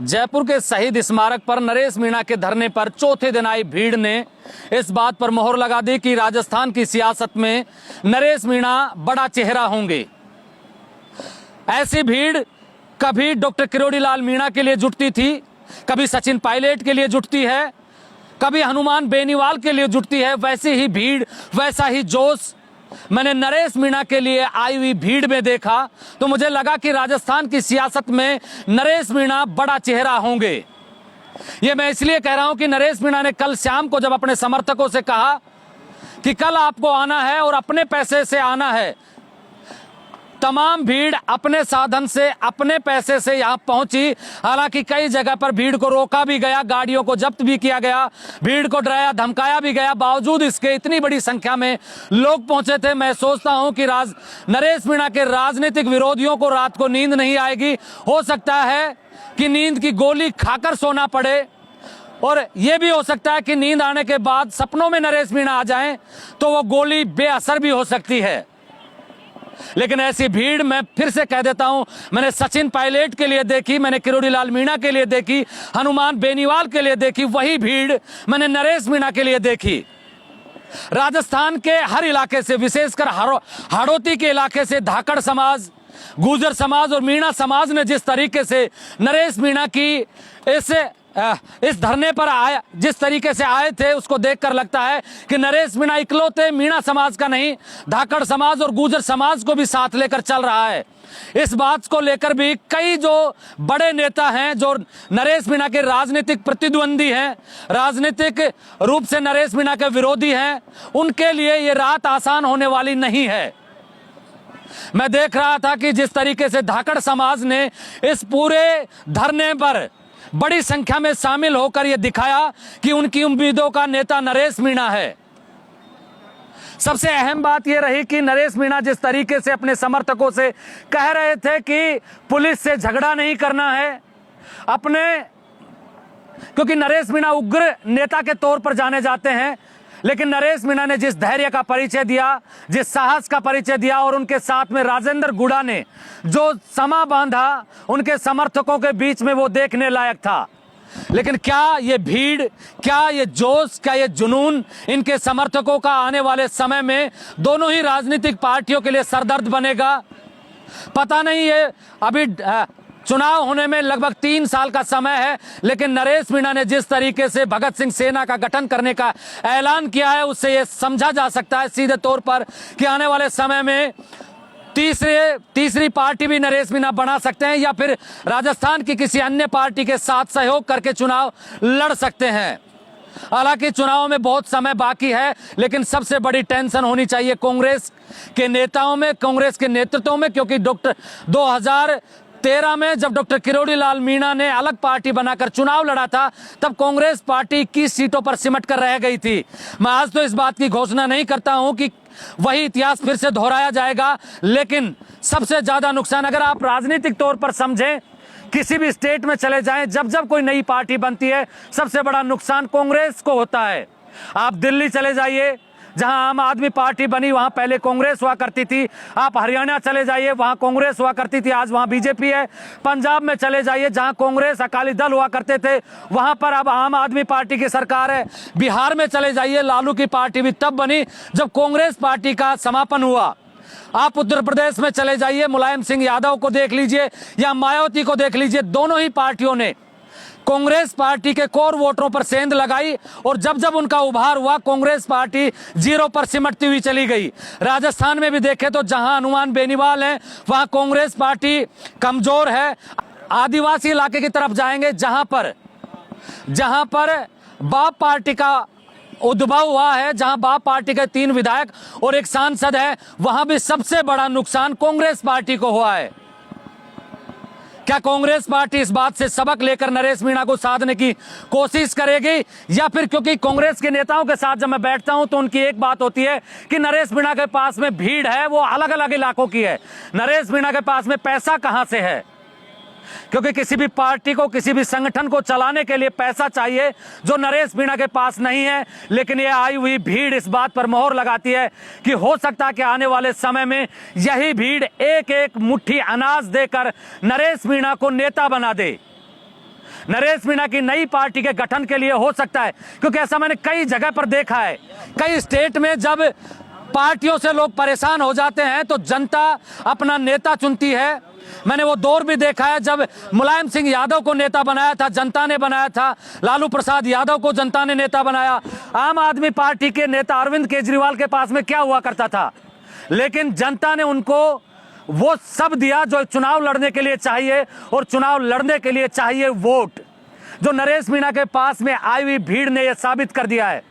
जयपुर के शहीद स्मारक पर नरेश मीणा के धरने पर चौथे दिन आई भीड़ ने इस बात पर मोहर लगा दी कि राजस्थान की सियासत में नरेश मीणा बड़ा चेहरा होंगे। ऐसी भीड़ कभी डॉक्टर किरोड़ी लाल मीणा के लिए जुटती थी, कभी सचिन पायलट के लिए जुटती है, कभी हनुमान बेनीवाल के लिए जुटती है। वैसी ही भीड़, वैसा ही जोश मैंने नरेश मीणा के लिए आई हुई भीड़ में देखा, तो मुझे लगा कि राजस्थान की सियासत में नरेश मीणा बड़ा चेहरा होंगे। ये मैं इसलिए कह रहा हूं कि नरेश मीणा ने कल शाम को जब अपने समर्थकों से कहा कि कल आपको आना है और अपने पैसे से आना है, तमाम भीड़ अपने साधन से, अपने पैसे से यहां पहुंची। हालांकि कई जगह पर भीड़ को रोका भी गया, गाड़ियों को जब्त भी किया गया, भीड़ को डराया धमकाया भी गया। बावजूद इसके इतनी बड़ी संख्या में लोग पहुंचे थे। मैं सोचता हूं कि नरेश मीणा के राजनीतिक विरोधियों को रात को नींद नहीं आएगी। हो सकता है कि नींद की गोली खाकर सोना पड़े, और यह भी हो सकता है कि नींद आने के बाद सपनों में नरेश मीणा आ जाएं तो वो गोली बेअसर भी हो सकती है। लेकिन ऐसी भीड़, मैं फिर से कह देता हूं, मैंने सचिन पायलट के लिए देखी, मैंने किरोड़ी लाल मीणा के लिए देखी, हनुमान बेनीवाल के लिए देखी, वही भीड़ मैंने नरेश मीणा के लिए देखी। राजस्थान के हर इलाके से, विशेषकर हाड़ौती के इलाके से धाकड़ समाज, गुर्जर समाज और मीणा समाज ने जिस तरीके से नरेश मीणा की इस धरने पर आए, जिस तरीके से आए थे, उसको देखकर लगता है कि नरेश मीणा इकलौते मीणा समाज का नहीं, धाकड़ समाज और गुर्जर समाज को भी साथ लेकर चल रहा है। इस बात को लेकर भी कई जो बड़े नेता हैं, जो नरेश मीणा के राजनीतिक प्रतिद्वंदी हैं, राजनीतिक रूप से नरेश मीणा के विरोधी हैं, उनके लिए ये रात आसान होने वाली नहीं है। मैं देख रहा था कि जिस तरीके से धाकड़ समाज ने इस पूरे धरने पर बड़ी संख्या में शामिल होकर यह दिखाया कि उनकी उम्मीदों का नेता नरेश मीणा है। सबसे अहम बात यह रही कि नरेश मीणा जिस तरीके से अपने समर्थकों से कह रहे थे कि पुलिस से झगड़ा नहीं करना है, क्योंकि नरेश मीणा उग्र नेता के तौर पर जाने जाते हैं, लेकिन नरेश मीणा ने जिस धैर्य का परिचय दिया, जिस साहस का परिचय दिया, और उनके साथ में राजेंद्र गुड़ा ने जो समा बांधा उनके समर्थकों के बीच में, वो देखने लायक था। लेकिन क्या ये भीड़, क्या ये जोश, क्या ये जुनून इनके समर्थकों का आने वाले समय में दोनों ही राजनीतिक पार्टियों के लिए सरदर्द बनेगा? पता नहीं। ये अभी चुनाव होने में लगभग 3 साल का समय है, लेकिन नरेश मीणा ने जिस तरीके से भगत सिंह सेना का गठन करने का ऐलान किया है, उससे यह समझा जा सकता है सीधे तौर पर कि आने वाले समय में तीसरी पार्टी भी नरेश मीणा बना सकते हैं, या फिर राजस्थान की किसी अन्य पार्टी के साथ सहयोग करके चुनाव लड़ सकते हैं। हालांकि चुनाव में बहुत समय बाकी है, लेकिन सबसे बड़ी टेंशन होनी चाहिए कांग्रेस के नेताओं में, कांग्रेस के नेतृत्व में, क्योंकि 2013 में जब डॉक्टर किरोड़ी लाल मीणा ने अलग पार्टी बनाकर चुनाव लड़ा था, तब कांग्रेस पार्टी 21 सीटों पर सिमट कर रह गई थी। मैं आज तो इस बात की घोषणा नहीं करता हूं कि वही इतिहास फिर से दोहराया जाएगा, लेकिन सबसे ज्यादा नुकसान, अगर आप राजनीतिक तौर पर समझें, किसी भी स्टेट में चले जाएं, जब कोई नई पार्टी बनती है, सबसे बड़ा नुकसान कांग्रेस को होता है। आप दिल्ली चले जाइए, जहां आम आदमी पार्टी बनी, वहां पहले कांग्रेस हुआ करती थी। आप हरियाणा चले जाइए, वहां कांग्रेस हुआ करती थी, आज वहां बीजेपी है। पंजाब में चले जाइए, जहां कांग्रेस अकाली दल हुआ करते थे, वहां पर अब आम आदमी पार्टी की सरकार है। बिहार में चले जाइए, लालू की पार्टी भी तब बनी जब कांग्रेस पार्टी का समापन हुआ। आप उत्तर प्रदेश में चले जाइए, मुलायम सिंह यादव को देख लीजिए या मायावती को देख लीजिए, दोनों ही पार्टियों ने कांग्रेस पार्टी के कोर वोटरों पर सेंध लगाई, और जब उनका उभार हुआ, कांग्रेस पार्टी 0 पर सिमटती हुई चली गई। राजस्थान में भी देखें तो जहां हनुमान बेनीवाल है, वहां कांग्रेस पार्टी कमजोर है। आदिवासी इलाके की तरफ जाएंगे, जहां पर बाप पार्टी का उद्भव हुआ है, जहां बाप पार्टी के 3 विधायक और 1 सांसद है, वहां भी सबसे बड़ा नुकसान कांग्रेस पार्टी को हुआ है। क्या कांग्रेस पार्टी इस बात से सबक लेकर नरेश मीणा को साधने की कोशिश करेगी, या फिर, क्योंकि कांग्रेस के नेताओं के साथ जब मैं बैठता हूं तो उनकी एक बात होती है कि नरेश मीणा के पास में भीड़ है, वो अलग अलग इलाकों की है। नरेश मीणा के पास में पैसा कहां से है? क्योंकि किसी भी पार्टी को, किसी भी संगठन को चलाने के लिए पैसा चाहिए, जो नरेश मीणा के पास नहीं है। लेकिन ये आई हुई भीड़ इस बात पर मोहर लगाती है कि हो सकता है कि आने वाले समय में यही भीड़ एक एक मुट्ठी अनाज देकर नरेश मीणा को नेता बना दे। नरेश मीणा की नई पार्टी के गठन के लिए हो सकता है, क्योंकि ऐसा मैंने कई जगह पर देखा है। कई स्टेट में जब पार्टियों से लोग परेशान हो जाते हैं तो जनता अपना नेता चुनती है। मैंने वो दौर भी देखा है जब मुलायम सिंह यादव को नेता बनाया था, जनता ने बनाया था। लालू प्रसाद यादव को जनता ने नेता बनाया। आम आदमी पार्टी के नेता अरविंद केजरीवाल के पास में क्या हुआ करता था, लेकिन जनता ने उनको वो सब दिया जो चुनाव लड़ने के लिए चाहिए, और चुनाव लड़ने के लिए चाहिए वोट, जो नरेश मीणा के पास में आई हुई भीड़ ने यह साबित कर दिया है।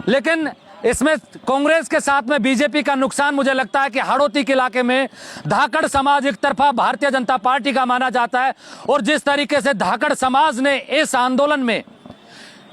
लेकिन इसमें कांग्रेस के साथ में बीजेपी का नुकसान मुझे लगता है कि हाड़ौती के इलाके में धाकड़ समाज एक तरफा भारतीय जनता पार्टी का माना जाता है, और जिस तरीके से धाकड़ समाज ने इस आंदोलन में,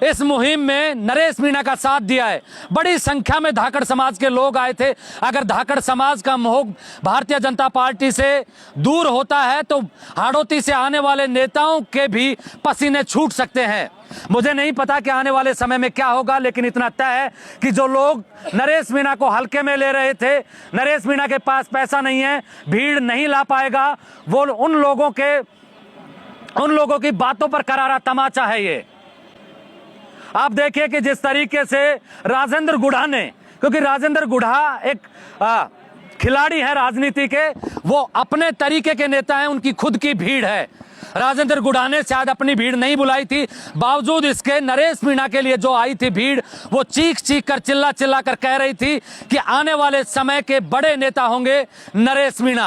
इस मुहिम में नरेश मीणा का साथ दिया है, बड़ी संख्या में धाकड़ समाज के लोग आए थे। अगर धाकड़ समाज का मोह भारतीय जनता पार्टी से दूर होता है तो हाड़ौती से आने वाले नेताओं के भी पसीने छूट सकते हैं। मुझे नहीं पता कि आने वाले समय में क्या होगा, लेकिन इतना तय है कि जो लोग नरेश मीणा को हल्के में ले रहे थे, नरेश मीणा के पास पैसा नहीं है, भीड़ नहीं ला पाएगा, वो उन लोगों की बातों पर करारा तमाचा है ये। आप देखिए कि जिस तरीके से राजेंद्र गुढ़ा ने, क्योंकि राजेंद्र गुढ़ा एक खिलाड़ी है राजनीति के, वो अपने तरीके के नेता हैं, उनकी खुद की भीड़ है। राजेंद्र गुढ़ा ने शायद अपनी भीड़ नहीं बुलाई थी, बावजूद इसके नरेश मीणा के लिए जो आई थी भीड़, वो चीख चीख कर, चिल्ला चिल्ला कर कह रही थी कि आने वाले समय के बड़े नेता होंगे नरेश मीणा।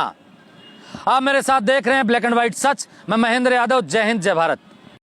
आप मेरे साथ देख रहे हैं ब्लैक एंड व्हाइट सच। मैं महेंद्र यादव। जय हिंद, जय भारत।